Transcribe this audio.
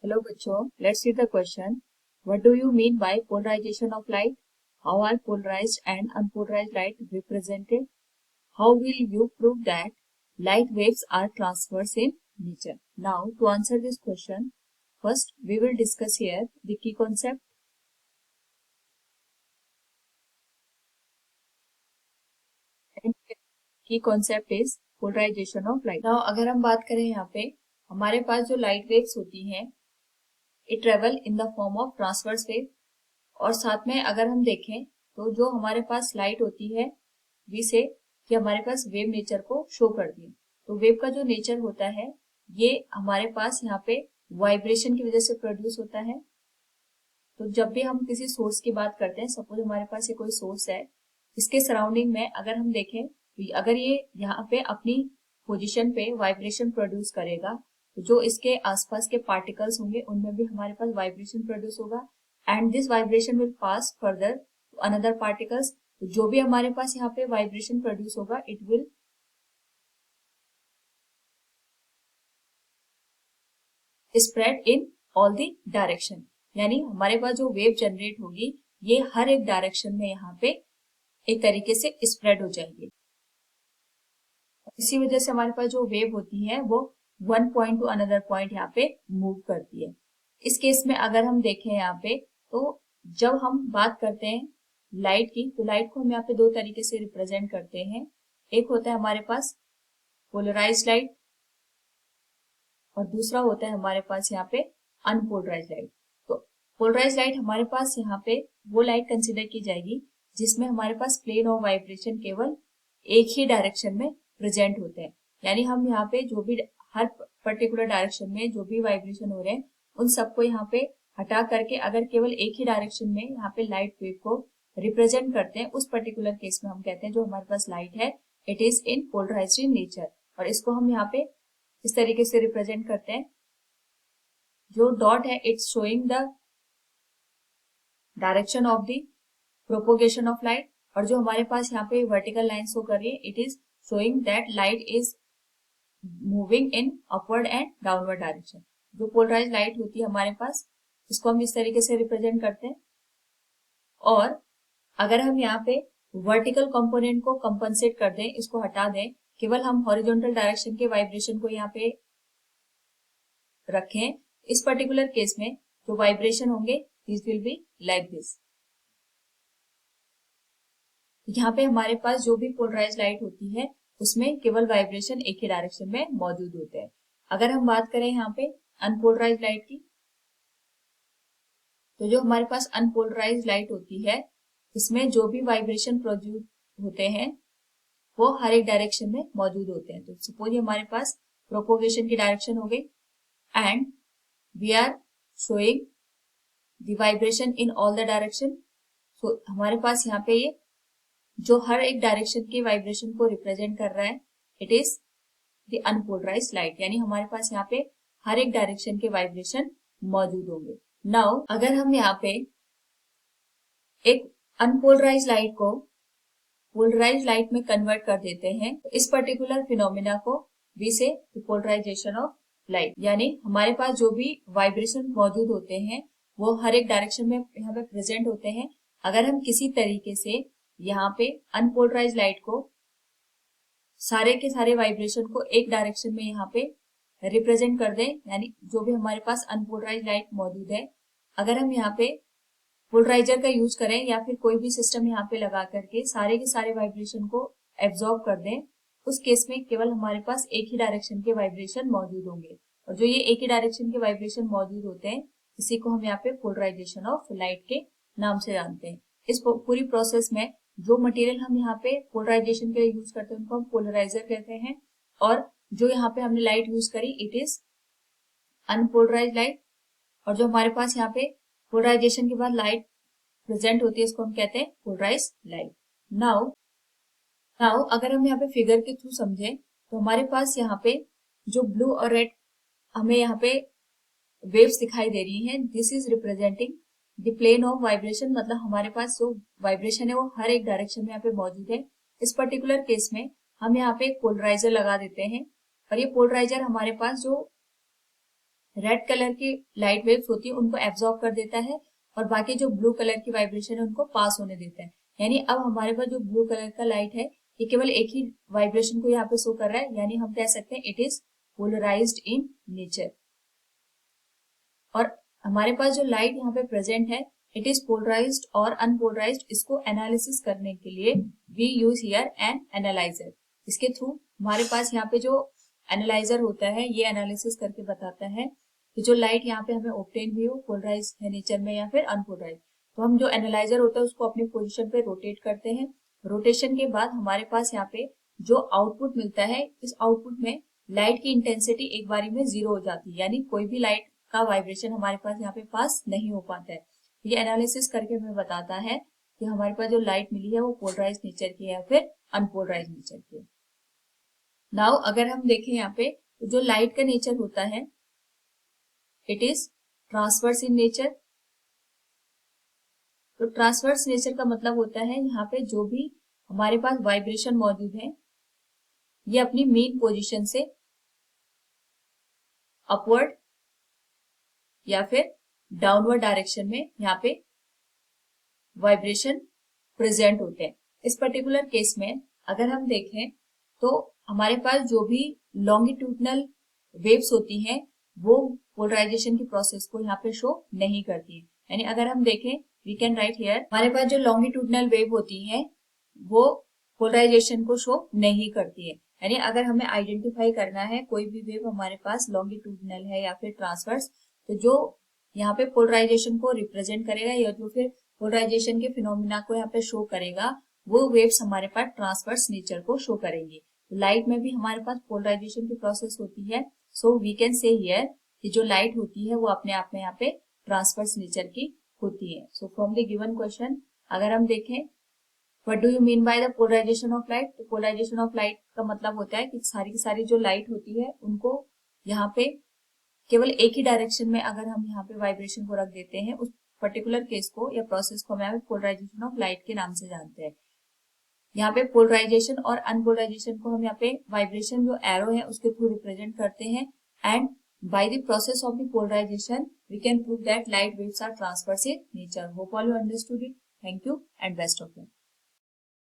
Hello बच्चों, let's see the question. What do you mean by polarization of light? How are polarized and unpolarized light represented? How will you prove that light waves are transverse in nature? Now, to answer this question, first we will discuss here the key concept. And key concept is polarization of light. Now, अगर हम बात करें यहाँ पे हमारे पास जो light waves होती हैं, it travel in the form of transverse wave. और साथ में अगर हम देखें तो जो हमारे पास लाइट होती है वी से कि हमारे पास वेव नेचर को शो करती है। तो वेव का जो नेचर होता है ये हमारे पास यहाँ पे वाइब्रेशन की वजह से प्रोड्यूस होता है। तो जब भी हम किसी सोर्स की बात करते हैं, सपोज हमारे पास ये कोई सोर्स है, इसके सराउंडिंग में अगर हम देखें तो अगर ये यहाँ पे अपनी पोजिशन पे वाइब्रेशन प्रोड्यूस करेगा तो जो इसके आसपास के पार्टिकल्स होंगे उनमें भी हमारे पास वाइब्रेशन प्रोड्यूस होगा and this vibration will pass further to another particles. जो भी हमारे पास यहाँ पे वाइब्रेशन प्रोड्यूस होगा it will spread in all the direction, यानी हमारे पास जो वेव जनरेट होगी ये हर एक डायरेक्शन में यहाँ पे एक तरीके से स्प्रेड हो जाएगी। इसी वजह से हमारे पास जो वेव होती है वो one point two another point यहाँ पे मूव करती है। इस केस में अगर हम देखें यहाँ पे तो जब हम बात करते हैं लाइट की तो लाइट को हम यहाँ पे दो तरीके से रिप्रेजेंट करते हैं। एक होता है हमारे पास पोलराइज्ड लाइट और दूसरा होता है हमारे पास यहाँ पे अनपोलराइज्ड लाइट। तो पोलराइज्ड लाइट हमारे पास यहाँ पे वो लाइट कंसिडर की जाएगी जिसमें हमारे पास प्लेन ऑफ वाइब्रेशन केवल एक ही डायरेक्शन में प्रेजेंट होते हैं, यानी हम यहाँ पे जो भी हर पर्टिकुलर डायरेक्शन में जो भी वाइब्रेशन हो रहे हैं उन सबको यहाँ पे हटा करके अगर केवल एक ही डायरेक्शन में यहाँ पे लाइट वेव को रिप्रेजेंट करते हैं, उस पर्टिकुलर केस में हम कहते हैं जो हमारे पास लाइट है it is in polarised in nature. और इसको हम यहाँ पे इस तरीके से रिप्रेजेंट करते हैं, जो डॉट है it's showing the direction of the propagation of light और जो हमारे पास यहाँ पे वर्टिकल लाइन शो कर रही है it is showing that light is moving in upward and downward direction। जो पोलराइज्ड लाइट होती है हमारे पास इसको हम इस तरीके से रिप्रेजेंट करते हैं। और अगर हम यहाँ पे वर्टिकल कंपोनेंट को कंपनसेट कर दें, इसको हटा दें, केवल हम हॉरिजॉन्टल डायरेक्शन के वाइब्रेशन को यहाँ पे रखें, इस पर्टिकुलर केस में जो वाइब्रेशन होंगे this will be like this. यहाँ पे हमारे पास जो भी पोलराइज्ड लाइट होती है उसमें केवल वाइब्रेशन एक ही डायरेक्शन में मौजूद होते हैं। अगर हम बात करें यहाँ पे अनपोलराइज्ड लाइट की तो जो हमारे पास अनपोलराइज्ड लाइट होती है इसमें जो भी वाइब्रेशन प्रोड्यूस होते हैं वो हर एक डायरेक्शन में मौजूद होते हैं। तो सपोज हमारे पास प्रोपोगेशन की डायरेक्शन हो गई and we are showing the vibration in all the direction. तो हमारे पास यहाँ पे ये जो हर एक डायरेक्शन के वाइब्रेशन को रिप्रेजेंट कर रहा है it is the unpolarised light, यानी हमारे पास यहाँ पे हर एक डायरेक्शन के वाइब्रेशन मौजूद होंगे। नाउ अगर हम यहाँ पे एक अनपोलराइज्ड लाइट को पोलराइज्ड लाइट में कन्वर्ट कर देते हैं तो इस पर्टिकुलर फिनोमिना को वी से पोलराइजेशन ऑफ लाइट, यानी हमारे पास जो भी वाइब्रेशन मौजूद होते हैं वो हर एक डायरेक्शन में यहाँ पे प्रेजेंट होते हैं। अगर हम किसी तरीके से यहाँ पे अनपोलराइज्ड लाइट को सारे के सारे वाइब्रेशन को एक डायरेक्शन में यहाँ पे रिप्रेजेंट कर दें, यानी जो भी हमारे पास अनपोलराइज्ड लाइट मौजूद है अगर हम यहाँ पे पोलराइजर का यूज करें या फिर कोई भी सिस्टम यहाँ पे लगा करके सारे के सारे वाइब्रेशन को एब्जॉर्ब कर दें, उस केस में केवल हमारे पास एक ही डायरेक्शन के वाइब्रेशन मौजूद होंगे। और जो ये एक ही डायरेक्शन के वाइब्रेशन मौजूद होते हैं इसी को हम यहाँ पे पोलराइजेशन ऑफ लाइट के नाम से जानते हैं। इस पूरी प्रोसेस में जो मटेरियल हम यहाँ पे पोलराइजेशन के लिए यूज करते हैं उनको हम पोलराइजर कहते हैं और जो यहाँ पे हमने लाइट यूज करी इट इज अनपोलराइज्ड लाइट। और जो हमारे पास यहाँ पे पोलराइजेशन के बाद लाइट प्रेजेंट होती है इसको हम कहते हैं पोलराइज्ड लाइट। नाउ अगर हम यहाँ पे फिगर के थ्रू समझें तो हमारे पास यहाँ पे जो ब्लू और रेड हमें यहाँ पे वेव्स दिखाई दे रही हैं this is representing the plane of vibration, मतलब हमारे पास जो वाइब्रेशन है वो हर एक डायरेक्शन में यहाँ पे मौजूद है। इस पर्टिकुलर केस में हम यहाँ पे एक पोलराइजर लगा देते हैं और ये पोलराइजर हमारे पास जो रेड कलर की लाइट वेव्स होती है उनको एब्जॉर्ब कर देता है और बाकी जो ब्लू कलर की वाइब्रेशन है उनको पास होने देता है। यानी अब हमारे पास जो ब्लू कलर का लाइट है ये केवल एक ही वाइब्रेशन को यहाँ पे शो कर रहा है, यानी हम कह सकते हैं it is polarised in nature. और हमारे पास जो लाइट यहाँ पे प्रेजेंट है इट इज पोलराइज्ड और अनपोलराइज्ड। इसको एनालिसिस करने के लिए we use here an analyser. इसके थ्रू हमारे पास यहाँ पे जो एनालाइजर होता है ये एनालिसिस करके बताता है कि जो लाइट यहाँ पे हमें ऑब्टेन हुई वो पोलराइज है नेचर में या फिर अनपोलराइज। तो हम जो एनालाइजर होता है उसको अपनी पोजीशन पे रोटेट करते हैं। रोटेशन के बाद हमारे पास यहाँ पे जो आउटपुट मिलता है इस आउटपुट में लाइट की इंटेंसिटी एक बारी में 0 हो जाती है, यानी कोई भी लाइट का वाइब्रेशन हमारे पास यहाँ पे पास नहीं हो पाता है। ये एनालिसिस करके हमें बताता है कि हमारे पास जो लाइट मिली है वो पोलराइज नेचर की है या फिर अनपोलराइज नेचर की है। नाउ अगर हम देखें यहाँ पे तो जो लाइट का नेचर होता है it is transverse in nature. तो ट्रांसवर्स नेचर का मतलब होता है यहाँ पे जो भी हमारे पास वाइब्रेशन मौजूद है ये अपनी मेन पोजीशन से अपवर्ड या फिर डाउनवर्ड डायरेक्शन में यहाँ पे वाइब्रेशन प्रेजेंट होते हैं। इस पर्टिकुलर केस में अगर हम देखें तो हमारे पास जो भी लॉन्गिट्यूडनल वेव्स होती हैं वो पोलराइजेशन की प्रोसेस को यहाँ पे शो नहीं करती है। यानी अगर हम देखें वी कैन राइट हियर हमारे पास जो लॉन्गिट्यूडनल वेव होती है वो पोलराइजेशन को शो नहीं करती है। यानी अगर हमें आइडेंटिफाई करना है कोई भी वेव हमारे पास लॉन्गिट्यूडनल है या फिर ट्रांसवर्स, तो जो यहाँ पे पोलराइजेशन को रिप्रेजेंट करेगा या जो फिर पोलराइजेशन के फिनोमिना को यहाँ पे शो करेगा वो वेव्स हमारे पास ट्रांसवर्स नेचर को शो करेंगे। लाइट में भी हमारे पास पोलराइजेशन की प्रोसेस होती है। So we can say here कि जो लाइट होती है वो अपने आप में यहाँ पे ट्रांसवर्स नेचर की होती है। So from the given question अगर हम देखें what do you mean by the polarisation of light, तो पोलराइजेशन ऑफ लाइट का मतलब होता है कि सारी की सारी जो लाइट होती है उनको यहाँ पे केवल एक ही डायरेक्शन में अगर हम यहाँ पे वाइब्रेशन को रख देते हैं उस पर्टिकुलर केस को या प्रोसेस को हम पोलराइजेशन ऑफ लाइट के नाम से जानते हैं। यहाँ पे पोलराइजेशन और अनपोलराइजेशन को हम यहाँ पे वाइब्रेशन जो एरो है उसके थ्रू रिप्रेजेंट करते हैं and by the process of the polarisation we can prove that light waves are transverse in nature. Hope all you understood it. Thank you and best of luck.